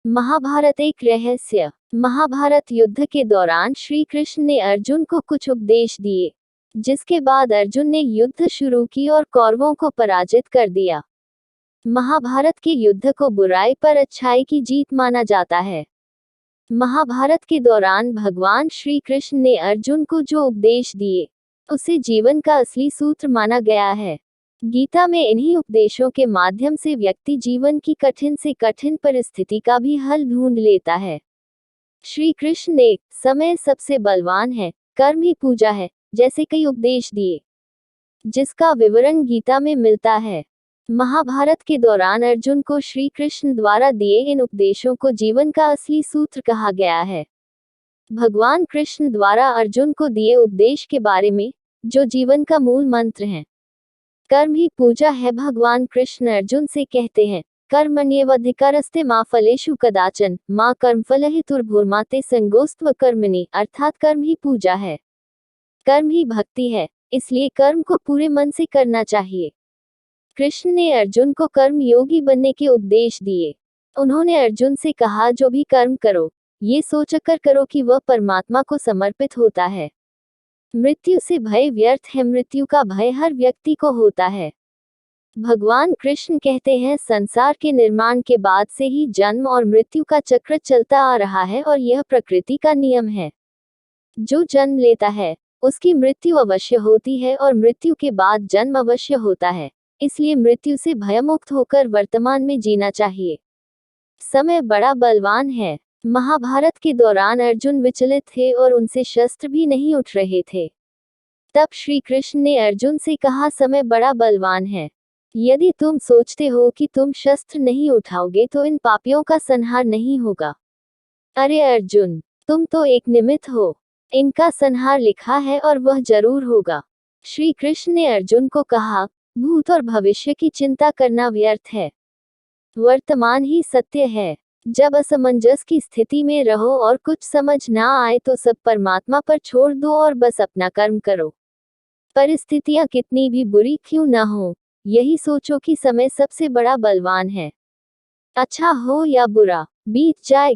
महाभारत एक रहस्य। महाभारत युद्ध के दौरान श्री कृष्ण ने अर्जुन को कुछ उपदेश दिए, जिसके बाद अर्जुन ने युद्ध शुरू की और कौरवों को पराजित कर दिया। महाभारत के युद्ध को बुराई पर अच्छाई की जीत माना जाता है। महाभारत के दौरान भगवान श्री कृष्ण ने अर्जुन को जो उपदेश दिए, उसे जीवन का असली सूत्र माना गया है। गीता में इन्हीं उपदेशों के माध्यम से व्यक्ति जीवन की कठिन से कठिन परिस्थिति का भी हल ढूंढ लेता है। श्री कृष्ण ने समय सबसे बलवान है, कर्म ही पूजा है, जैसे कई उपदेश दिए, जिसका विवरण गीता में मिलता है। महाभारत के दौरान अर्जुन को श्री कृष्ण द्वारा दिए इन उपदेशों को जीवन का असली सूत्र कहा गया है। भगवान कृष्ण द्वारा अर्जुन को दिए उपदेश के बारे में, जो जीवन का मूल मंत्र है, कर्म ही पूजा है। भगवान कृष्ण अर्जुन से कहते हैं, कर्मण्येवाधिकारस्ते मा फलेषु कदाचन मा कर्मफलहेतुर्भुर्मा ते संगोस्त्व कर्मणि, अर्थात कर्म ही पूजा है, कर्म ही भक्ति है, इसलिए कर्म को पूरे मन से करना चाहिए। कृष्ण ने अर्जुन को कर्म योगी बनने के उपदेश दिए। उन्होंने अर्जुन से कहा, जो भी कर्म करो, ये सोचकर करो कि वह परमात्मा को समर्पित होता है। मृत्यु से भय व्यर्थ है, मृत्यु का भय हर व्यक्ति को होता है। भगवान कृष्ण कहते हैं, संसार के निर्माण के बाद से ही जन्म और मृत्यु का चक्र चलता आ रहा है और यह प्रकृति का नियम है। जो जन्म लेता है, उसकी मृत्यु अवश्य होती है और मृत्यु के बाद जन्म अवश्य होता है, इसलिए मृत्यु से भयमुक्त होकर वर्तमान में जीना चाहिए। समय बड़ा बलवान है। महाभारत के दौरान अर्जुन विचलित थे और उनसे शस्त्र भी नहीं उठ रहे थे। तब श्री कृष्ण ने अर्जुन से कहा, समय बड़ा बलवान है। यदि तुम सोचते हो कि तुम शस्त्र नहीं उठाओगे तो इन पापियों का संहार नहीं होगा। अरे अर्जुन, तुम तो एक निमित्त हो, इनका संहार लिखा है और वह जरूर होगा। श्री कृष्ण ने अर्जुन को कहा, भूत और भविष्य की चिंता करना व्यर्थ है, वर्तमान ही सत्य है। जब असमंजस की स्थिति में रहो और कुछ समझ ना आए तो सब परमात्मा पर छोड़ दो और बस अपना कर्म करो। परिस्थितियां कितनी भी बुरी क्यों ना हो, यही सोचो कि समय सबसे बड़ा बलवान है। अच्छा हो या बुरा, बीत जाए